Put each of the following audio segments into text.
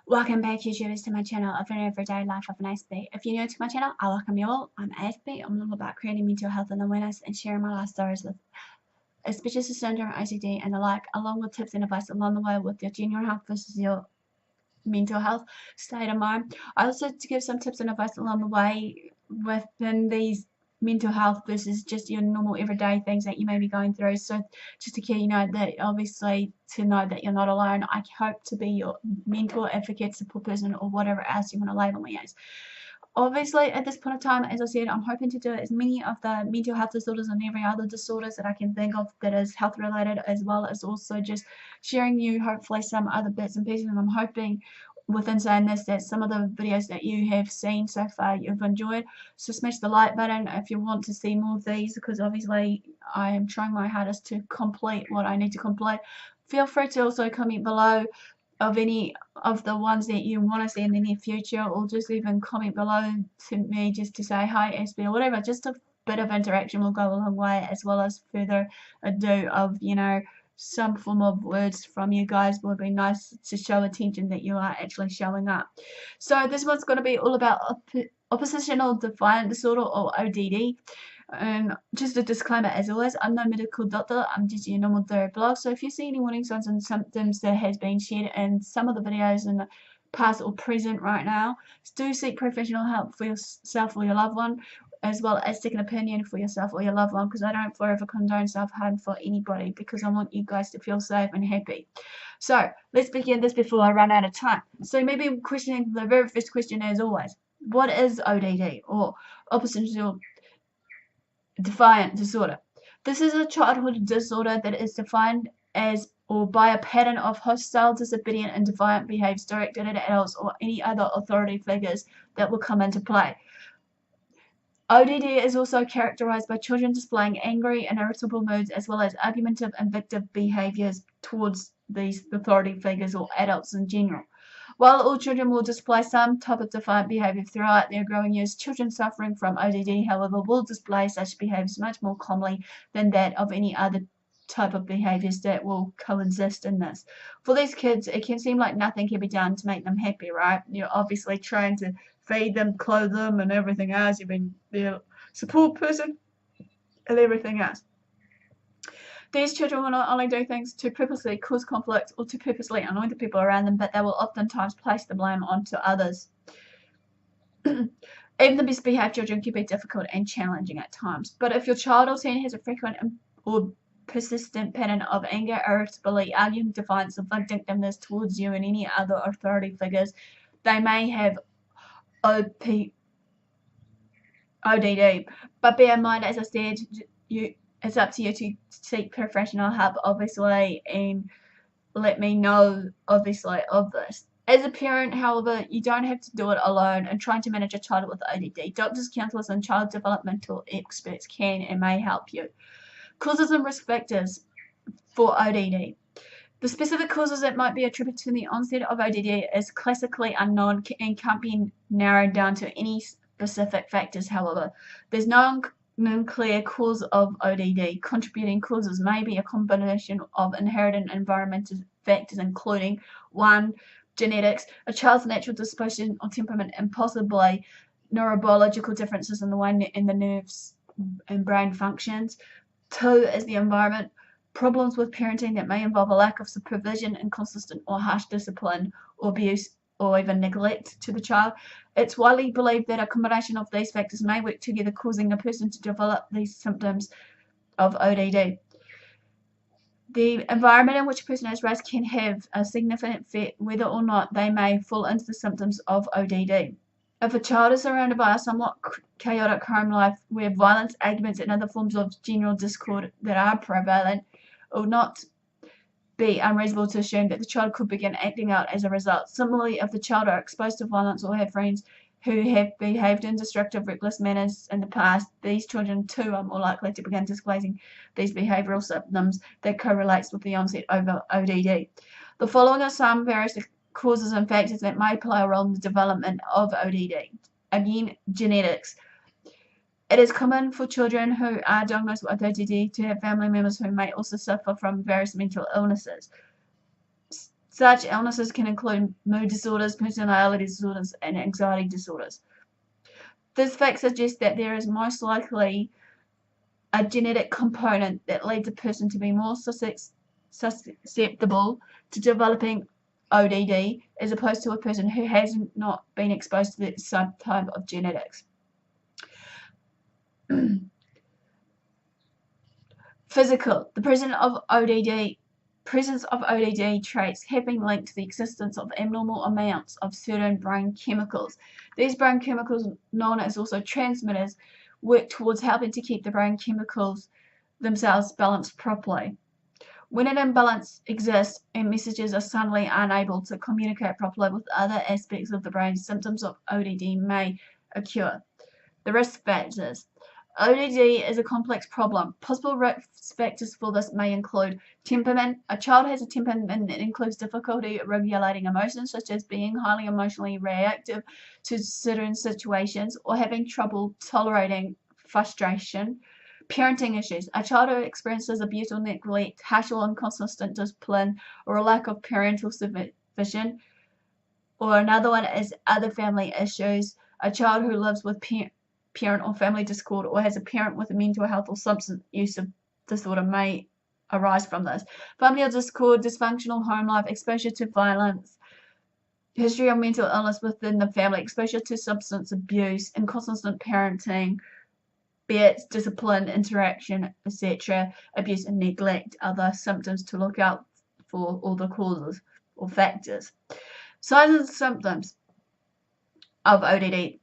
Welcome back, YouTubers, to my channel of an everyday life of an Aspie. If you're new to my channel, I welcome you all. I'm Aspie. I'm all about creating mental health and awareness and sharing my life stories with Aspergers Syndrome, OCD, and the like, along with tips and advice along the way with your general health versus your mental health state of mind. I also to give some tips and advice along the way within these mental health versus just your normal everyday things that you may be going through. So just to care you know that obviously to know that you're not alone. I hope to be your mentor, advocate, support person, or whatever else you want to label me as. Obviously, at this point of time, as I said, I'm hoping to do as many of the mental health disorders and every other disorders that I can think of that is health related, as well as also just sharing you hopefully some other bits and pieces. And I'm hoping within saying this that some of the videos that you have seen so far you've enjoyed. So smash the like button if you want to see more of these, because obviously I am trying my hardest to complete what I need to complete. Feel free to also comment below of any of the ones that you want to see in the near future, or just even comment below to me just to say hi Aspie or whatever. Just a bit of interaction will go a long way, as well as further ado of some form of words from you guys would be nice to show attention that you are actually showing up. So this one's going to be all about oppositional defiant disorder, or ODD. And just a disclaimer, as always, I'm no medical doctor, I'm just your normal therapy blog. So if you see any warning signs and symptoms that has been shared in some of the videos in the past or present right now, do seek professional help for yourself or your loved one, as well as second opinion for yourself or your loved one, because I don't forever condone self-harm for anybody, because I want you guys to feel safe and happy. So let's begin this before I run out of time. So maybe questioning the very first question, as always, what is ODD, or oppositional defiant disorder? This is a childhood disorder that is defined as or by a pattern of hostile, disobedient, and defiant behaviors directed at adults or any other authority figures that will come into play. ODD is also characterized by children displaying angry and irritable moods, as well as argumentative and vindictive behaviors towards these authority figures or adults in general. While all children will display some type of defiant behavior throughout their growing years, children suffering from ODD, however, will display such behaviors much more commonly than that of any other type of behaviors that will coexist in this. For these kids, it can seem like nothing can be done to make them happy, right? You're obviously trying to feed them, clothe them, and everything else. You've been their support person and everything else. These children will not only do things to purposely cause conflict or to purposely annoy the people around them, but they will oftentimes place the blame onto others. Even the best behaved children can be difficult and challenging at times. But if your child or teen has a frequent or persistent pattern of anger, irritability, arguing, defiance, or vindictiveness towards you and any other authority figures, they may have ODD. But bear in mind, as I said, it's up to you to seek professional help, obviously, and let me know, obviously, of this. As a parent, however, you don't have to do it alone in trying to manage a child with ODD. Doctors, counselors, and child developmental experts can and may help you. Causes and risk factors for ODD. The specific causes that might be attributed to the onset of ODD is classically unknown and can't be narrowed down to any specific factors, however. There's no clear cause of ODD. Contributing causes may be a combination of inherited and environmental factors, including 1. Genetics, a child's natural disposition or temperament, and possibly neurobiological differences in the way the nerves and brain functions. 2 is the environment. Problems with parenting that may involve a lack of supervision, inconsistent or harsh discipline, or abuse, or even neglect to the child. It's widely believed that a combination of these factors may work together, causing a person to develop these symptoms of ODD. The environment in which a person is raised can have a significant effect whether or not they may fall into the symptoms of ODD. If a child is surrounded by a somewhat chaotic home life where violence, arguments, and other forms of general discord that are prevalent, it will not be unreasonable to assume that the child could begin acting out as a result. Similarly, if the child are exposed to violence or have friends who have behaved in destructive, reckless manners in the past, these children too are more likely to begin displaying these behavioral symptoms that correlates with the onset of ODD. The following are some various causes and factors that may play a role in the development of ODD. Again, genetics. It is common for children who are diagnosed with ODD to have family members who may also suffer from various mental illnesses. Such illnesses can include mood disorders, personality disorders, and anxiety disorders. This fact suggests that there is most likely a genetic component that leads a person to be more susceptible to developing ODD as opposed to a person who has not been exposed to that subtype of genetics. Physical. The presence of ODD traits have been linked to the existence of abnormal amounts of certain brain chemicals. These brain chemicals, known as also transmitters, work towards helping to keep the brain chemicals themselves balanced properly. When an imbalance exists and messages are suddenly unable to communicate properly with other aspects of the brain, symptoms of ODD may occur. The risk factors. ODD is a complex problem. Possible risk factors for this may include temperament. A child has a temperament that includes difficulty regulating emotions, such as being highly emotionally reactive to certain situations or having trouble tolerating frustration. Parenting issues. A child who experiences abuse or neglect, harsh or inconsistent discipline, or a lack of parental supervision. Or another one is other family issues. A child who lives with parent or family discord or has a parent with a mental health or substance use disorder may arise from this. Familial discord, dysfunctional home life, exposure to violence, history of mental illness within the family, exposure to substance abuse, inconsistent parenting, be it discipline, interaction, etc., abuse and neglect, other symptoms to look out for, all the causes or factors. Signs and symptoms of ODD.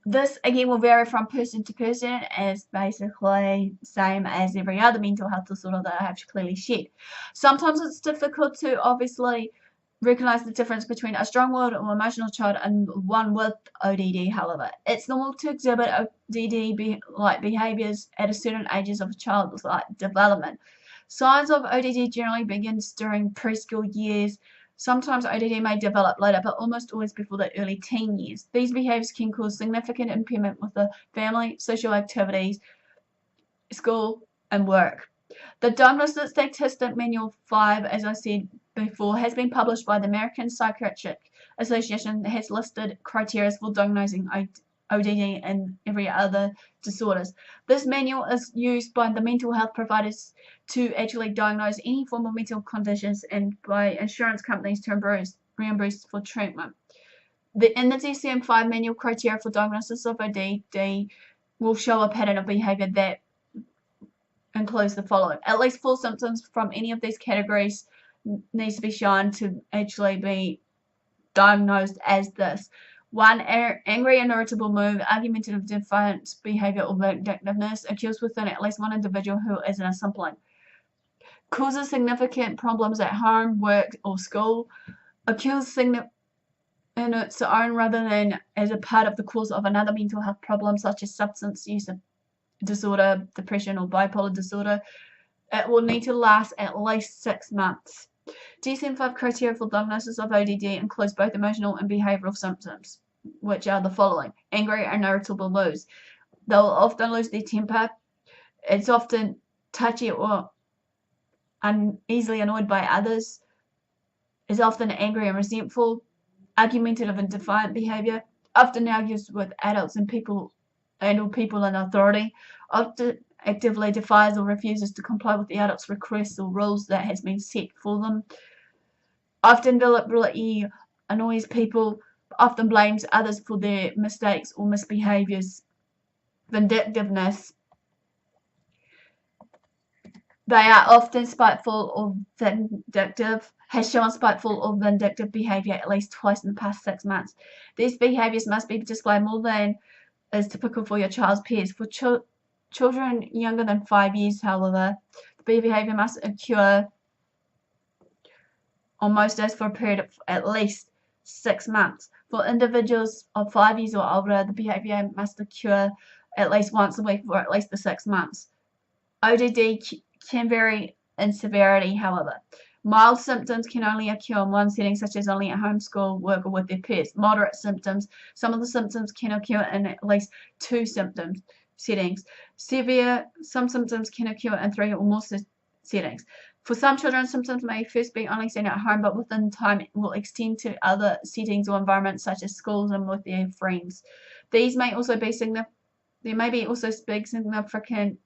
This again will vary from person to person, as basically same as every other mental health disorder that I have clearly shared. Sometimes it's difficult to obviously recognize the difference between a strong-willed or emotional child and one with ODD. However, it's normal to exhibit ODD-like behaviors at a certain ages of a child's development. Signs of ODD generally begins during preschool years. Sometimes ODD may develop later, but almost always before the early teen years. These behaviors can cause significant impairment with the family, social activities, school, and work. The Diagnostic Statistic Manual 5, as I said before, has been published by the American Psychiatric Association that has listed criteria for diagnosing ODD and every other disorders. This manual is used by the mental health providers to actually diagnose any form of mental conditions and by insurance companies to reimburse for treatment. In the DSM-5 manual, criteria for diagnosis of ODD will show a pattern of behavior that includes the following. At least 4 symptoms from any of these categories needs to be shown to actually be diagnosed as this. 1. Angry and irritable mood, argumentative, defiant behavior, or vindictiveness occurs within at least one individual who is an assembling. Causes significant problems at home, work, or school. Occurs in its own rather than as a part of the cause of another mental health problem, such as substance use disorder, depression, or bipolar disorder. It will need to last at least 6 months. DSM-5 criteria for diagnosis of ODD includes both emotional and behavioral symptoms, which are the following. Angry and irritable moods. They'll often lose their temper. It's often touchy or easily annoyed by others. Is often angry and resentful. Argumentative and defiant behavior. Often argues with adults and people in authority. Often actively defies or refuses to comply with the adult's requests or rules that has been set for them. Often deliberately annoys people. Often blames others for their mistakes or misbehaviors. Vindictiveness. They are often spiteful or vindictive. Has shown spiteful or vindictive behavior at least twice in the past 6 months. These behaviors must be displayed more than is typical for your child's peers. For children younger than 5 years, however, the behavior must occur on most days for a period of at least 6 months. For individuals of 5 years or older, the behavior must occur at least once a week for at least the 6 months. ODD can vary in severity, however. Mild symptoms can only occur in one setting, such as only at home, school, work, or with their peers. Moderate symptoms. Some of the symptoms can occur in at least 2 settings. Severe, some symptoms can occur in 3 or more settings. For some children, symptoms may first be only seen at home, but within time it will extend to other settings or environments such as schools and with their friends. These may also be there may be also big significant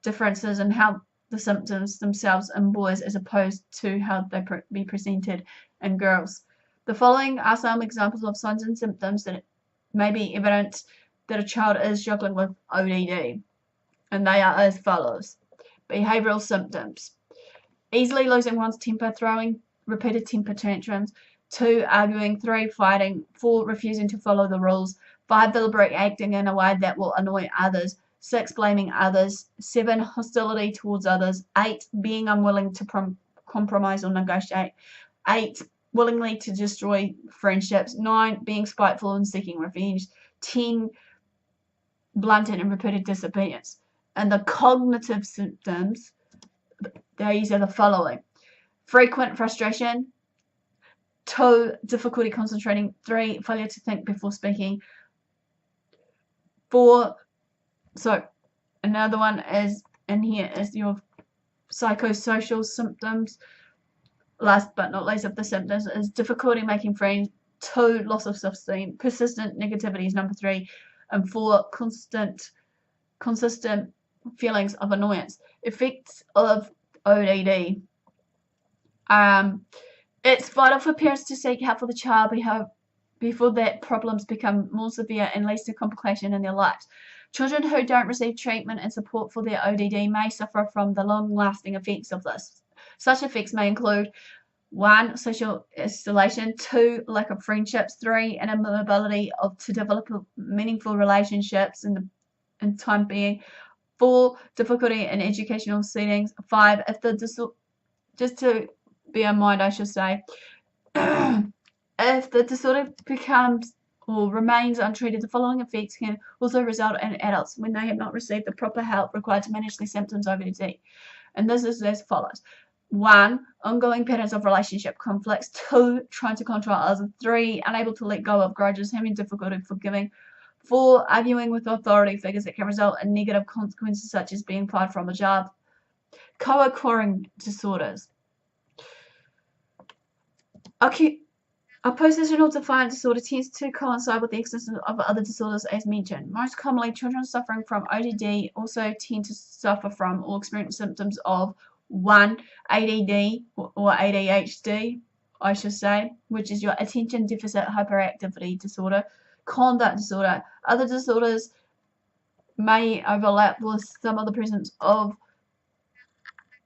differences in how the symptoms themselves in boys as opposed to how they be presented in girls. The following are some examples of signs and symptoms that may be evident that a child is struggling with ODD, and they are as follows. Behavioral symptoms: easily losing one's temper, throwing repeated temper tantrums, 2, arguing, 3, fighting, 4, refusing to follow the rules, 5, deliberately acting in a way that will annoy others, 6, blaming others, 7, hostility towards others, 8, being unwilling to compromise or negotiate, 8, willingly to destroy friendships, 9, being spiteful and seeking revenge, 10, blunted and repeated disobedience. And the cognitive symptoms, these are the following: frequent frustration, 2, difficulty concentrating, 3, failure to think before speaking, 4, so another one is in here is your psychosocial symptoms. Last but not least of the symptoms is difficulty making friends, 2, loss of self-esteem, persistent negativity is number 3, and 4, consistent feelings of annoyance. Effects of ODD. It's vital for parents to seek help for the child before that problems become more severe and leads to complication in their lives. Children who don't receive treatment and support for their ODD may suffer from the long-lasting effects of this. Such effects may include 1, social isolation, 2, lack of friendships, 3, inability to develop meaningful relationships in time being, 4, difficulty in educational settings, 5, if the just to bear in mind, I should say, if the disorder becomes or remains untreated, the following effects can also result in adults when they have not received the proper help required to manage their symptoms of ODD. And this is as follows: 1, ongoing patterns of relationship conflicts, 2, trying to control others, 3, unable to let go of grudges, having difficulty forgiving, 4, arguing with authority figures that can result in negative consequences such as being fired from a job. Co-occurring disorders. Oppositional defiant disorder tends to coincide with the existence of other disorders as mentioned. Most commonly, children suffering from ODD also tend to suffer from or experience symptoms of 1, ADD or ADHD, I should say, which is your attention deficit hyperactivity disorder, conduct disorder. Other disorders may overlap with some of the presence of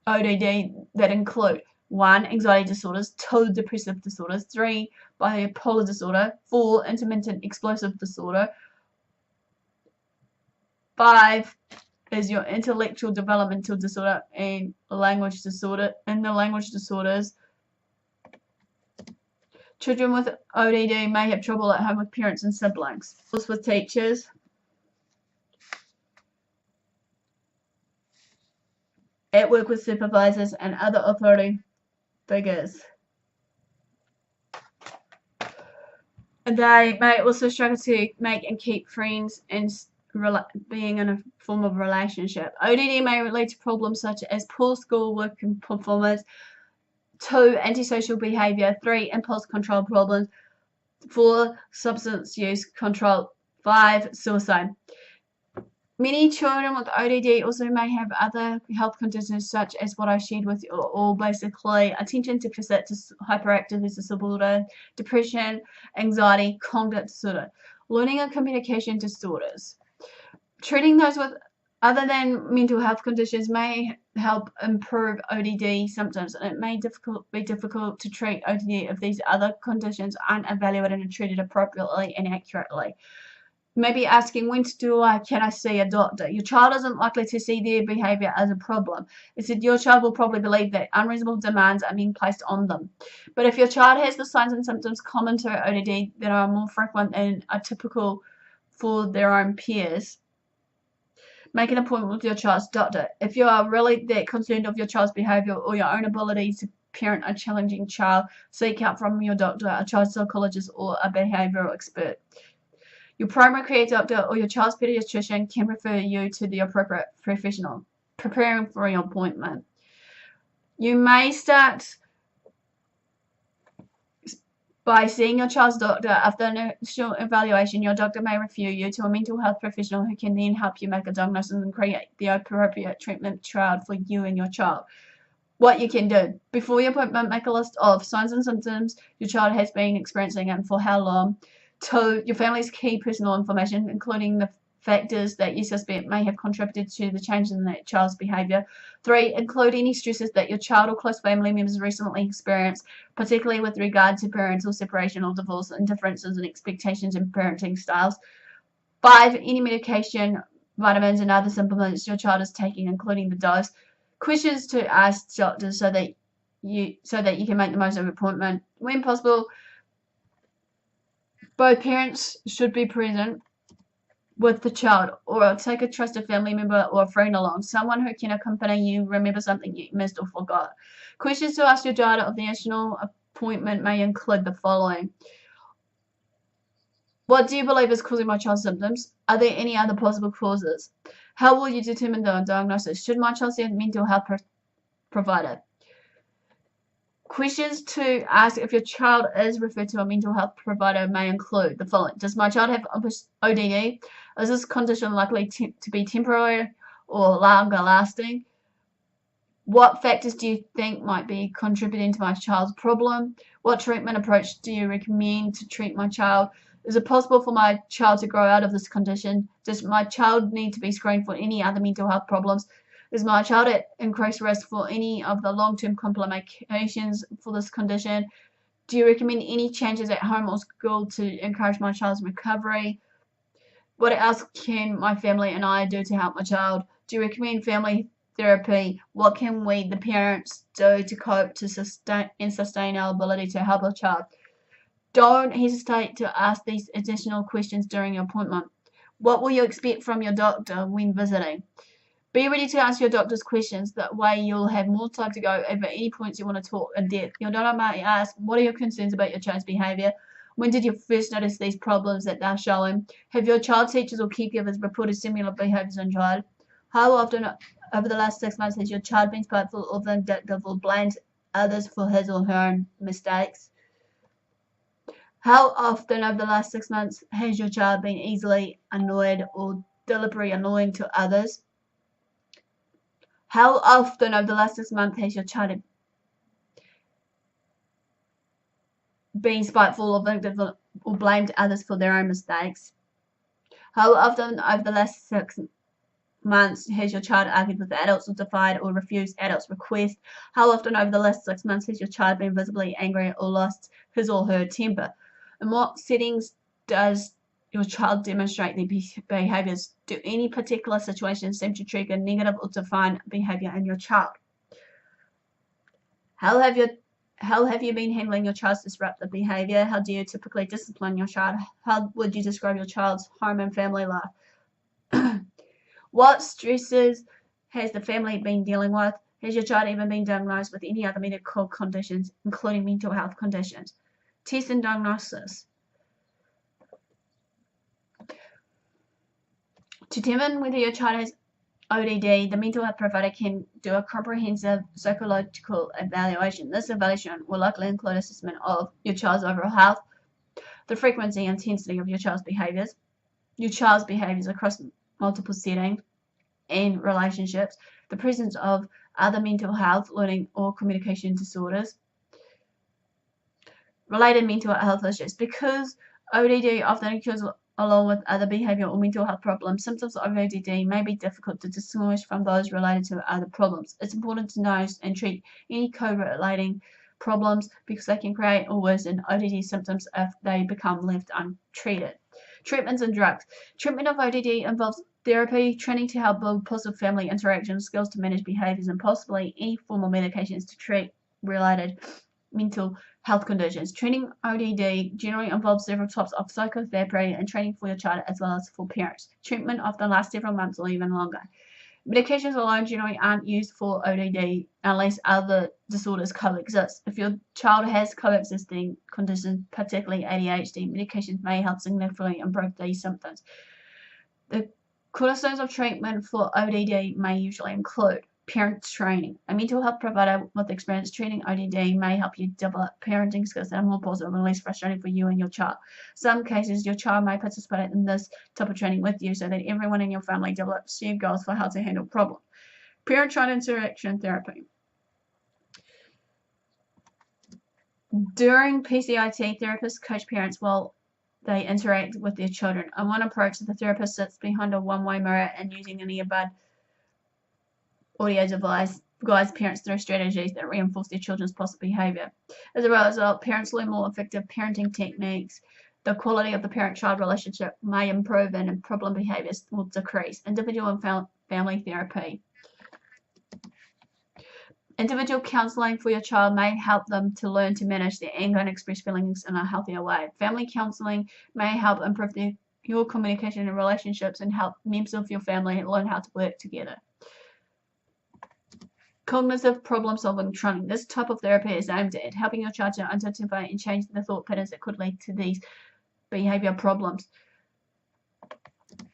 ODD that include 1, anxiety disorders, 2, depressive disorders, 3, bipolar disorder, 4, intermittent explosive disorder, 5 is your intellectual developmental disorder and language disorder. In the language disorders, children with ODD may have trouble at home with parents and siblings, with teachers, at work with supervisors and other authority figures. And they may also struggle to make and keep friends and being in a form of relationship. ODD may lead to problems such as poor schoolwork and performance, 2, antisocial behavior, 3, impulse control problems, 4, substance use control, 5, suicide. Many children with ODD also may have other health conditions such as what I shared with you, or basically attention deficit hyperactivity disorder, depression, anxiety, conduct disorder, learning and communication disorders. Treating those with other than mental health conditions may help improve ODD symptoms, and it may be difficult to treat ODD if these other conditions aren't evaluated and treated appropriately and accurately. Maybe asking, when can I see a doctor? Your child isn't likely to see their behavior as a problem. Instead, your child will probably believe that unreasonable demands are being placed on them. But if your child has the signs and symptoms common to ODD that are more frequent and are typical for their own peers, make an appointment with your child's doctor. If you are really that concerned of your child's behavior or your own ability to parent a challenging child, seek help from your doctor, a child psychologist, or a behavioral expert. Your primary care doctor or your child's pediatrician can refer you to the appropriate professional. Preparing for your appointment. You may start by seeing your child's doctor. After an initial evaluation, your doctor may refer you to a mental health professional who can then help you make a diagnosis and create the appropriate treatment trial for you and your child. What you can do. Before your appointment, make a list of signs and symptoms your child has been experiencing and for how long. 2. Your family's key personal information, including the factors that you suspect may have contributed to the change in that child's behavior. 3. Include any stresses that your child or close family members recently experienced, particularly with regard to parental separation or divorce and differences in expectations and parenting styles. 5. Any medication, vitamins, and other supplements your child is taking, including the dose. Questions to ask doctors so that you can make the most of an appointment. When possible, both parents should be present with the child, or take a trusted family member or a friend along, someone who can accompany you, remember something you missed or forgot. Questions to ask your child of the national appointment may include the following. What do you believe is causing my child's symptoms? Are there any other possible causes? How will you determine the diagnosis? Should my child see a mental health provider? Questions to ask if your child is referred to a mental health provider may include the following. Does my child have ODD? Is this condition likely to be temporary or longer lasting? What factors do you think might be contributing to my child's problem? What treatment approach do you recommend to treat my child? Is it possible for my child to grow out of this condition? Does my child need to be screened for any other mental health problems? Is my child at increased risk for any of the long-term complications for this condition? Do you recommend any changes at home or school to encourage my child's recovery? What else can my family and I do to help my child? Do you recommend family therapy? What can we, the parents, do to cope to sustain our ability to help our child? Don't hesitate to ask these additional questions during your appointment. What will you expect from your doctor when visiting? Be ready to ask your doctor's questions. That way you'll have more time to go over any points you want to talk in depth. Your doctor might ask, what are your concerns about your child's behavior? When did you first notice these problems that they're showing? Have your child teachers or caregivers reported similar behaviors in child? How often over the last 6 months has your child been spiteful or vindictive or blamed others for his or her own mistakes? How often over the last 6 months has your child been easily annoyed or deliberately annoying to others? How often over the last 6 months has your child been spiteful or vindictive or blamed others for their own mistakes? How often over the last 6 months has your child argued with adults or defied or refused adults' requests? How often over the last 6 months has your child been visibly angry or lost his or her temper? In what settings does your child demonstrate their behaviors? Do any particular situations seem to trigger negative or defiant behavior in your child? How have you been handling your child's disruptive behavior? How do you typically discipline your child? How would you describe your child's home and family life? What stresses has the family been dealing with? Has your child even been diagnosed with any other medical conditions, including mental health conditions? Test and diagnosis. To determine whether your child has ODD, the mental health provider can do a comprehensive psychological evaluation. This evaluation will likely include assessment of your child's overall health, the frequency and intensity of your child's behaviors across multiple settings and relationships, the presence of other mental health, learning, or communication disorders, related mental health issues. Because ODD often occurs along with other behavioral or mental health problems, symptoms of ODD may be difficult to distinguish from those related to other problems. It's important to know and treat any correlating problems because they can create or worsen ODD symptoms if they become left untreated. Treatments and drugs. Treatment of ODD involves therapy, training to help build positive family interaction skills to manage behaviors, and possibly any form of medications to treat related mental health conditions. Treating ODD generally involves several types of psychotherapy and training for your child as well as for parents. Treatment often lasts several months or even longer. Medications alone generally aren't used for ODD unless other disorders coexist. If your child has coexisting conditions, particularly ADHD, medications may help significantly improve these symptoms. The cornerstones of treatment for ODD may usually include Parent training. A mental health provider with experience treating ODD may help you develop parenting skills that are more positive and less frustrating for you and your child. Some cases, your child may participate in this type of training with you so that everyone in your family develops shared goals for how to handle problems. Parent-child interaction therapy. During PCIT, therapists coach parents while they interact with their children. In one approach, the therapist sits behind a one-way mirror and using an earbud audio device guides parents through strategies that reinforce their children's positive behavior. As a result, parents learn more effective parenting techniques. The quality of the parent-child relationship may improve and problem behaviors will decrease. Individual and family therapy. Individual counseling for your child may help them to learn to manage their anger and express feelings in a healthier way. Family counseling may help improve your communication and relationships and help members of your family learn how to work together. Cognitive problem-solving training. This type of therapy is aimed at helping your child to identify and change the thought patterns that could lead to these behavior problems.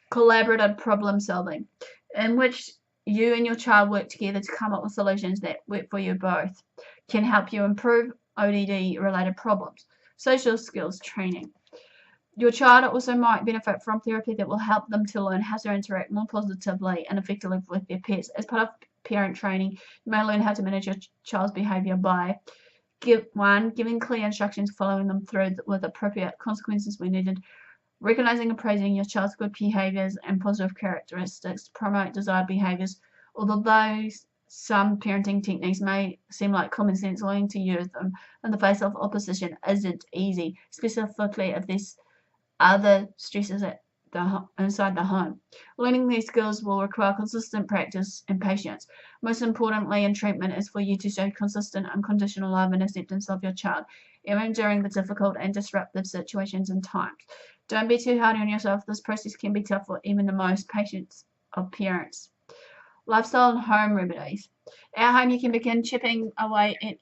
Collaborative problem-solving, in which you and your child work together to come up with solutions that work for you both, can help you improve ODD-related problems. Social skills training. Your child also might benefit from therapy that will help them to learn how to interact more positively and effectively with their pets. As part of parent training, you may learn how to manage your child's behavior by giving clear instructions, following them through with appropriate consequences when needed, recognizing and praising your child's good behaviors and positive characteristics to promote desired behaviors. Although some parenting techniques may seem like common sense, learning to use them in the face of opposition isn't easy, specifically if there's other stresses inside the home. Learning these skills will require consistent practice and patience. Most importantly in treatment is for you to show consistent unconditional love and acceptance of your child, even during the difficult and disruptive situations and times. Don't be too hard on yourself. This process can be tough for even the most patient of parents. Lifestyle and home remedies. At home, you can begin chipping away at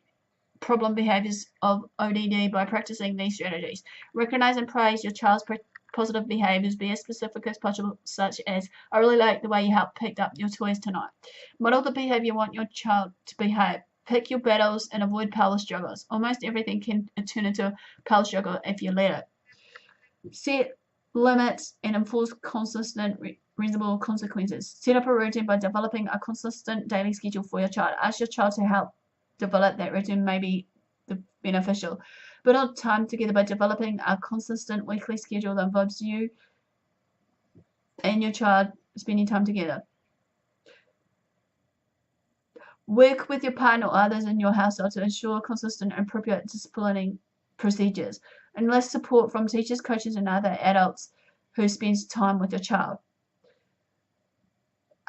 problem behaviors of ODD by practicing these strategies. Recognize and praise your child's positive behaviors. Be as specific as possible, such as, I really like the way you helped pick up your toys tonight. Model the behavior you want your child to behave. Pick your battles and avoid power struggles. Almost everything can turn into a power struggle if you let it. Set limits and enforce consistent, reasonable consequences. Set up a routine by developing a consistent daily schedule for your child. Ask your child to help develop that routine may be beneficial. Build time together by developing a consistent weekly schedule that involves you and your child spending time together. Work with your partner or others in your household to ensure consistent and appropriate disciplining procedures. Enlist support from teachers, coaches, and other adults who spend time with your child.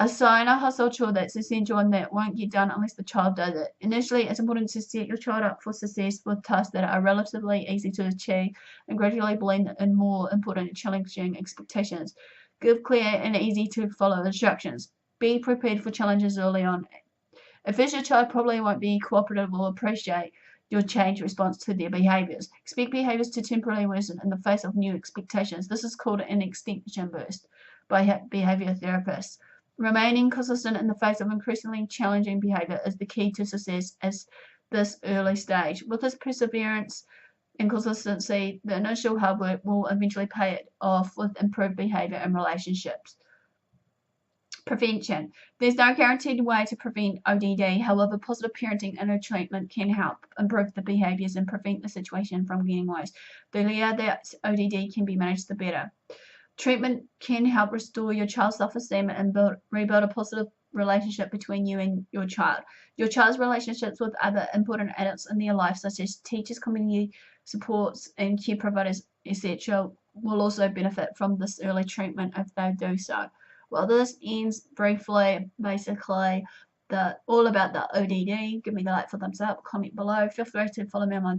Assign a household chore that's essential and that won't get done unless the child does it. Initially, it's important to set your child up for success with tasks that are relatively easy to achieve and gradually blend in more important and challenging expectations. Give clear and easy to follow instructions. Be prepared for challenges early on. At first, your child probably won't be cooperative or appreciate your change response to their behaviors. Expect behaviors to temporarily worsen in the face of new expectations. This is called an extinction burst by behavior therapists. Remaining consistent in the face of increasingly challenging behavior is the key to success at this early stage. With this perseverance and consistency, the initial hard work will eventually pay it off with improved behavior and relationships. Prevention. There's no guaranteed way to prevent ODD. However, positive parenting and treatment can help improve the behaviors and prevent the situation from getting worse. The earlier that ODD can be managed, the better. Treatment can help restore your child's self-esteem and rebuild a positive relationship between you and your child. Your child's relationships with other important adults in their life, such as teachers, community supports, and care providers, etc., will also benefit from this early treatment if they do so. Well, this ends briefly, basically, all about the ODD. Give me the like for thumbs up, comment below. Feel free to follow me on my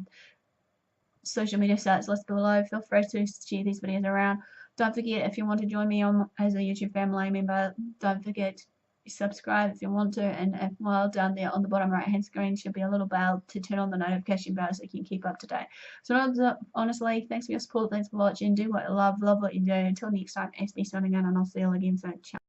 social media sites listed below. Feel free to share these videos around. Don't forget, if you want to join me as a YouTube family member, don't forget to subscribe if you want to, and while down there on the bottom right hand screen should be a little bell to turn on the notification bell so you can keep up to date. So honestly, thanks for your support, thanks for watching, do what you love what you do. Until next time, Aspie signing out, and I'll see you all again soon. Ciao.